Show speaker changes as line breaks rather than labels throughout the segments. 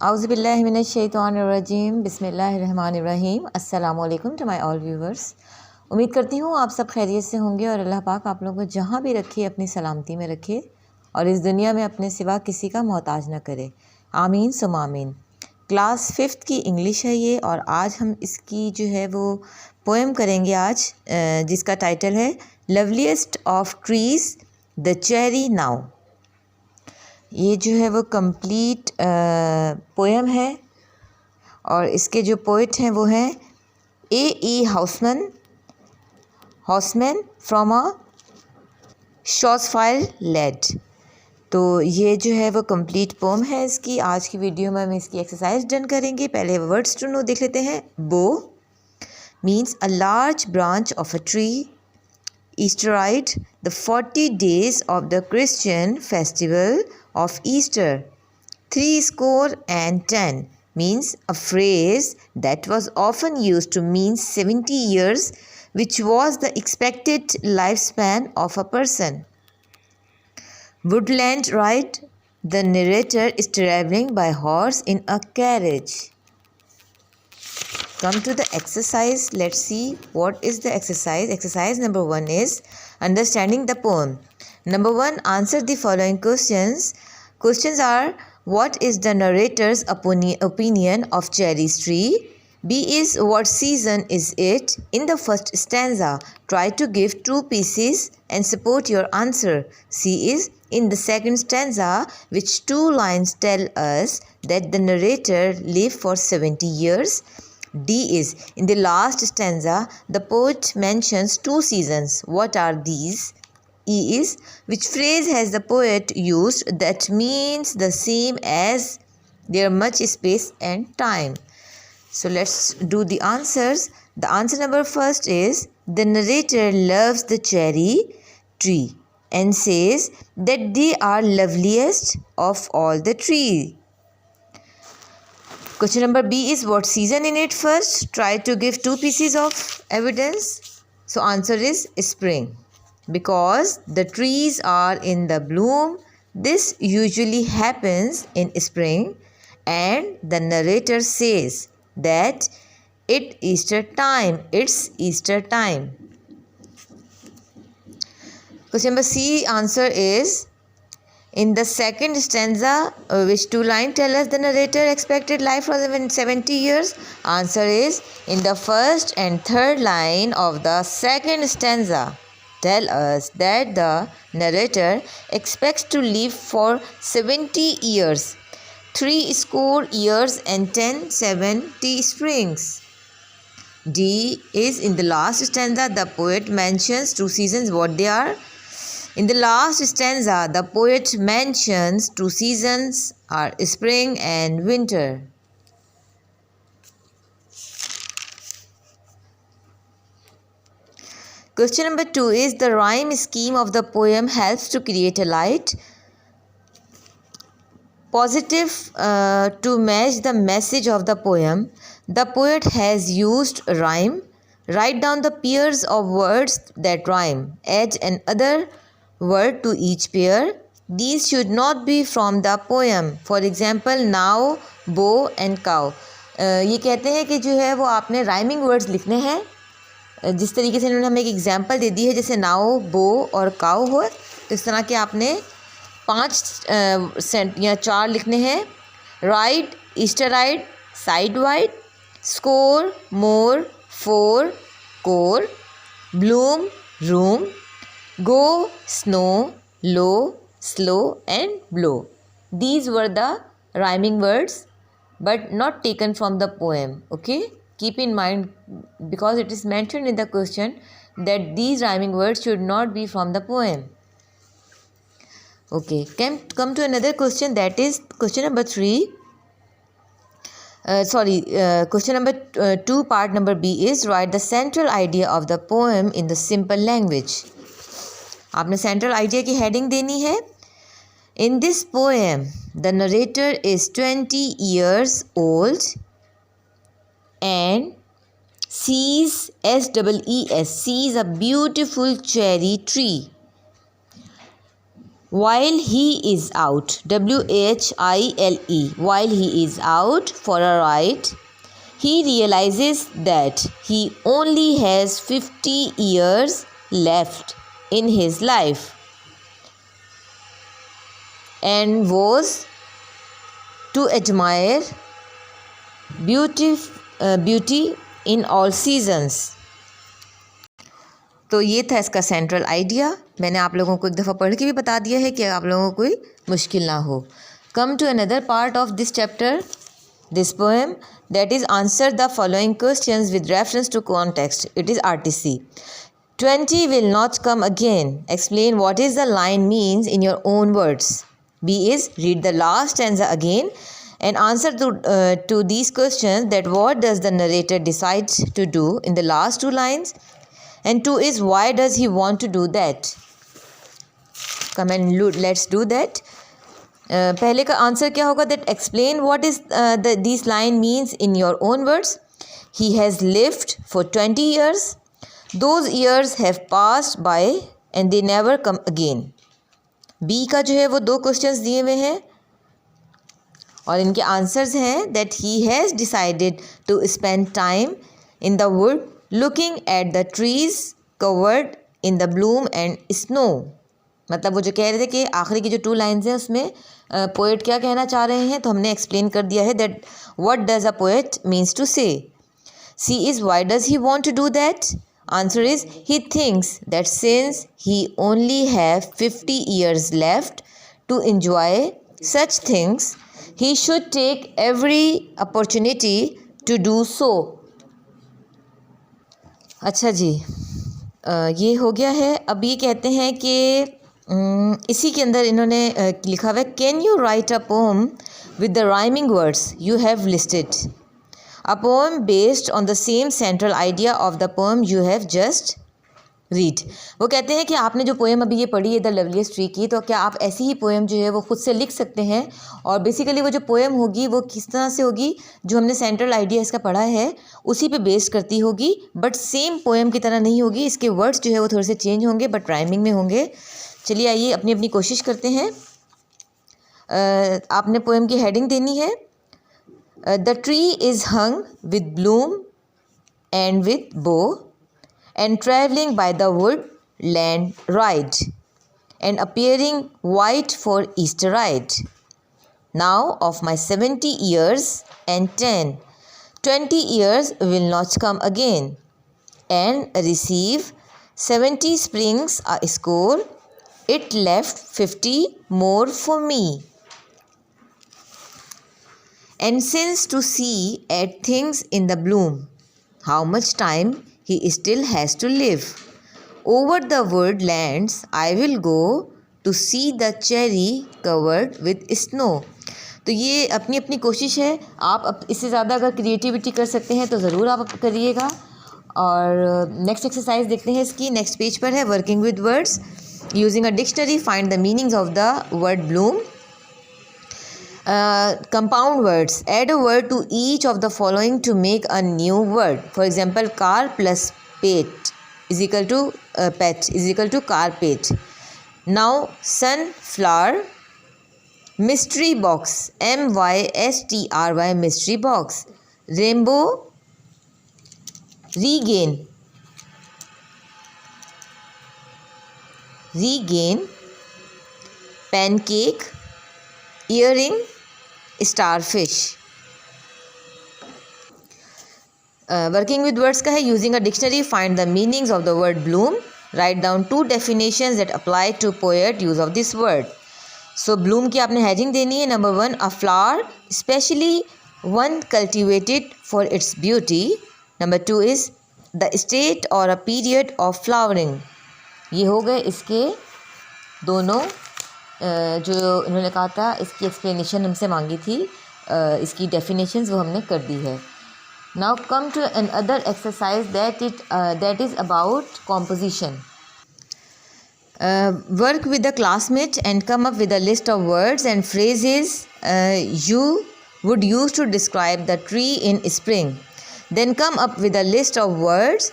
आउज़ुबिल्लाहिमिनश्शैतानिर्रजीम बिस्मिल्लाहिर्रहमानिर्रहीम अस्सलामु अलैकुम टू माय ऑल व्यूवर्स। उम्मीद करती हूँ आप सब खैरियत से होंगे और अल्लाह पाक आप लोगों को जहाँ भी रखे अपनी सलामती में रखे और इस दुनिया में अपने सिवा किसी का मोहताज न करे। आमीन सुम आमीन। क्लास 5th की इंग्लिश है ये और आज हम इसकी जो है वो पोएम करेंगे आज, जिसका टाइटल है loveliest of trees the cherry now. ये जो है वो कंप्लीट पोएम है और इसके जो पोइट हैं वो हैं ए हाउसमैन फ्रॉम अ शॉर्ट्सफायर लेड। तो ये जो है वो कंप्लीट पोम है इसकी। आज की वीडियो में हम इसकी एक्सरसाइज डन करेंगे। पहले वर्ड्स टू नो देख लेते हैं। बो means a large branch of a tree. Easterite, the 40 days of the Christian festival of Easter. 70 means a phrase that was often used to mean 70 years, which was the expected lifespan of a person. Woodland ride, the narrator is traveling by horse in a carriage. Come to the exercise. Let's see what is the exercise. Exercise number 1 is understanding the poem. Number 1, answer the following questions. Questions are: what is the narrator's opinion of cherry's tree? B is what season is it? In the first stanza, try to give 2 pieces and support your answer. C is in the second stanza, which 2 lines tell us that the narrator lived for 70 years? D is in the last stanza, the poet mentions 2 seasons. What are these? E is which phrase has the poet used that means the same as there much space and time? So let's do the answers. The answer number first is the narrator loves the cherry tree and says that they are loveliest of all the trees. Question number B is what season in it first? Try to give 2 pieces of evidence. So answer is spring, because the trees are in the bloom. This usually happens in spring, and the narrator says that it's Easter time. Question number C answer is in the second stanza, which 2 lines tell us the narrator expected life for 70 years? Answer is in the first and third line of the second stanza tell us that the narrator expects to live for 70 years. 70 years and 70 springs. D is in the last stanza, the poet mentions 2 seasons. What they are? In the last stanza, the poet mentions 2 seasons are spring and winter. Question number 2 is the rhyme scheme of the poem helps to create a light. Positive to match the message of the poem. The poet has used rhyme. Write down the pairs of words that rhyme. Add another word to each pair. These should not be from the poem. For example, now, bow and cow. ये कहते हैं कि जो है वो आपने rhyming words लिखने हैं। जिस तरीके से इन्होंने हमें एक एग्जांपल दे दी है, जैसे नाउ, बो और काउ हो, तो इस तरह के आपने 5 या 4 लिखने हैं। Ride, Easter ride, side wide, score, more, four, core, bloom, room, go, snow, low, slow and blow. These were the rhyming words but not taken from the poem. Okay, keep in mind, because it is mentioned in the question that these rhyming words should not be from the poem. Okay, come to another question, that is question number 3. Question number 2 part number B is write the central idea of the poem in the simple language. आपने central idea की heading देनी है। In this poem the narrator is 20 years old and sees sees a beautiful cherry tree. While he is out, WHILE, while he is out for a ride, he realizes that he only has 50 years left in his life and was to admire beauty in all seasons. तो ये था इसका central idea. मैंने आप लोगों को एक दफ़ा पढ़ के भी बता दिया है कि आप लोगों को कोई मुश्किल ना हो. Come to another part of this chapter, this poem, that is answer the following questions with reference to context. It is RTC. 20 will not come again. Explain what is the line means in your own words. B is read the last stanza again and answer to these questions, that what does the narrator decide to do in the last two lines, and 2 is why does he want to do that. Come and let's do that. पहले का answer क्या होगा, that explain what is this line means in your own words. He has lived for 20 years. Those years have passed by and they never come again. B का जो है वो 2 questions दिए हुए हैं और इनके आंसर्स हैं that he has decided to spend time in the wood looking at the trees covered in the bloom and snow. मतलब वो जो कह रहे थे कि आखिरी की जो 2 लाइन्स हैं उसमें पोएट क्या कहना चाह रहे हैं, तो हमने एक्सप्लेन कर दिया है that what does a poet means to say. C is why does he want to do that. Answer is he thinks that since he only have 50 years left to enjoy such things, he should take every opportunity to do so. अच्छा जी, ये हो गया है. अब ये कहते हैं कि इसी के अंदर इन्होंने लिखा हुआ है, can you right a poem with the rhyming words you have listed. A poem based on the same central idea of the pome you have just read. वो कहते हैं कि आपने जो पोएम अभी ये पढ़ी है द लवलीस्ट ट्री की, तो क्या आप ऐसी ही पोएम जो है वो खुद से लिख सकते हैं. और बेसिकली वो जो पोएम होगी वो किस तरह से होगी, जो हमने सेंट्रल आइडिया इसका पढ़ा है उसी पे बेस्ड करती होगी, बट सेम पोएम की तरह नहीं होगी. इसके वर्ड्स जो है वो थोड़े से चेंज होंगे बट राइमिंग में होंगे. चलिए आइए अपनी अपनी कोशिश करते हैं. आपने पोएम की हेडिंग देनी है, the tree is hung with Bloom and with बो and travelling by the woodland ride and appearing white for Easter ride. Now of my 70 years and 10, 20 years will not come again, and receive 70 springs a score, it left 50 more for me. And since to see at things in the bloom, how much time he still has to live. Over the woodlands I will go to see the cherry covered with snow. तो ये अपनी अपनी कोशिश है. आप इससे ज़्यादा अगर क्रिएटिविटी कर सकते हैं तो ज़रूर आप करिएगा. और नेक्स्ट एक्सरसाइज देखते हैं इसकी. नेक्स्ट पेज पर है working with words using a dictionary, find the meanings of the word Bloom. Compound words. Add a word to each of the following to make a new word. For example, car plus pet is equal to pet is equal to carpet. Now, sunflower, mystery box, MYSTRY, mystery box. Rainbow, regain, pancake, earring, starfish. Working with words का है using a dictionary, find the meanings of the word bloom, write down 2 definitions that apply to poet use of this word. So bloom की आपने heading देनी है. Number 1, a flower especially one cultivated for its beauty. Number 2 is the state or a period of flowering. ये हो गए इसके दोनों जो इन्होंने कहा था, इसकी एक्सप्लेनेशन हमसे मांगी थी, इसकी डेफिनेशंस वो हमने कर दी है. Now come to another exercise that is about composition. Work with the classmate and come up with a list of words and phrases you would use to describe the tree in spring. Then come up with a list of words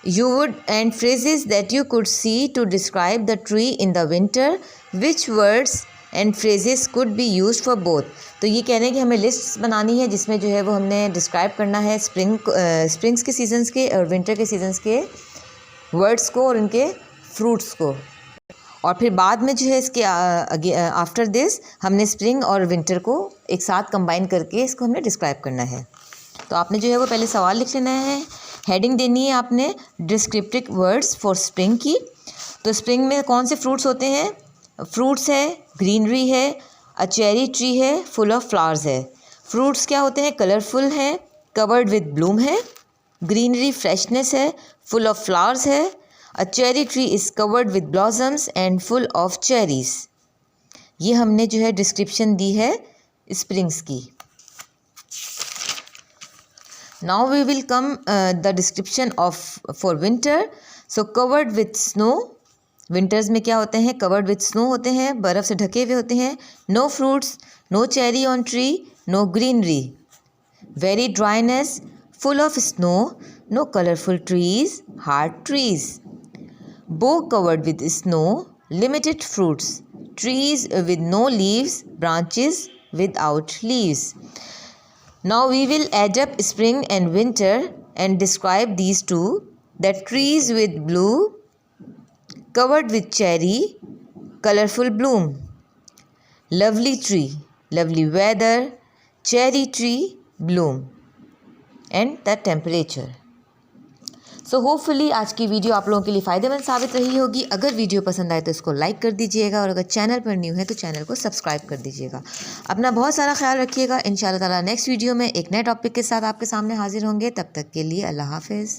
You would and phrases that you could see to describe the tree in the winter. Which words and phrases could be used for both? तो ये कह रहे हैं कि हमें lists बनानी है जिसमें जो है वो हमने डिस्क्राइब करना है स्प्रिंग्स के सीजन्स के और विंटर के सीजन्स के वर्ड्स को और उनके फ्रूट्स को, और फिर बाद में जो है इसके आफ्टर दिस हमने स्प्रिंग और विंटर को एक साथ कंबाइन करके इसको हमने डिस्क्राइब करना है। तो आपने जो है वो पहले सवाल लिख लेना है, हेडिंग देनी है आपने डिस्क्रिप्टिव वर्ड्स फॉर स्प्रिंग की। तो स्प्रिंग में कौन से फ्रूट्स होते हैं? फ्रूट्स है, ग्रीनरी है, अ चेरी ट्री है, फुल ऑफ फ्लावर्स है। फ्रूट्स क्या होते हैं? कलरफुल है, कवर्ड विद ब्लूम है, ग्रीनरी फ्रेशनेस है, फुल ऑफ फ्लावर्स है, a cherry tree is covered with blossoms and full of cherries. ये हमने जो है डिस्क्रिप्शन दी है स्प्रिंग्स की। Now we will come the description of for winter. So covered with snow. Winters में क्या होते हैं? Covered with snow होते हैं, बर्फ़ से ढके हुए होते हैं। No fruits, no cherry on tree, no greenery. Very dryness, full of snow, no colorful trees, hard trees. Bow covered with snow, limited fruits, trees with no leaves, branches without leaves. Now we will add up spring and winter and describe these two. The trees with blue, covered with cherry, colorful bloom. Lovely tree, lovely weather, cherry tree, bloom. And the temperature. So hopefully आज की video आप लोगों के लिए फ़ायदेमंद साबित रही होगी। अगर वीडियो पसंद आए तो इसको लाइक कर दीजिएगा और अगर चैनल पर न्यू है तो चैनल को सब्सक्राइब कर दीजिएगा। अपना बहुत सारा ख्याल रखिएगा। इंशाल्लाह ताला नेक्स्ट वीडियो में एक नए टॉपिक के साथ आपके सामने हाजिर होंगे। तब तक के लिए अल्लाह हाफ़िज़।